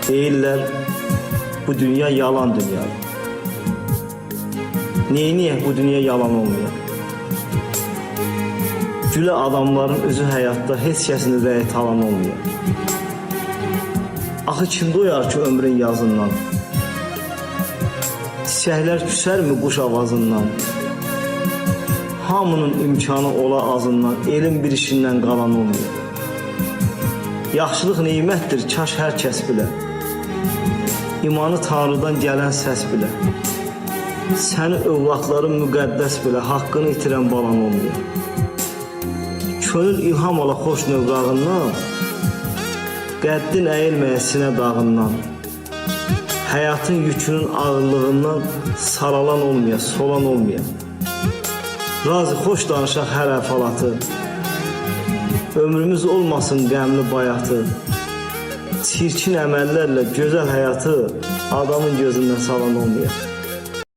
Deyirlər, bu dünya yalan dünya. Niye bu dünya yalan olmuyor? Gülə adamların özü həyatda heç kəsin ürəyi talan olmuyor. Axı kim doyar ki ömrün yazından? Çiçəklər küsərmi quş avazından? Hamının imkanı ola azından, elin bir işindən qalan olmuyor. Yaxşılıq neymətdir, kaş hər kəs bilə. İmanı Tanrıdan gələn səs bilə. Səni övladların müqəddəs bilə, haqqını itirən balan olmuyor. Könül ilham ala xoş növrağından, qəddin əyilməyə sinə dağından, həyatın yükünün ağırlığından saralan olmaya, solan olmaya. Razı xoş danışaq hər əhvalatı, ömrümüz olmasın qəmli bayatı, çirkin əməllərlə gözəl həyatı adamın gözündən salan olmaya.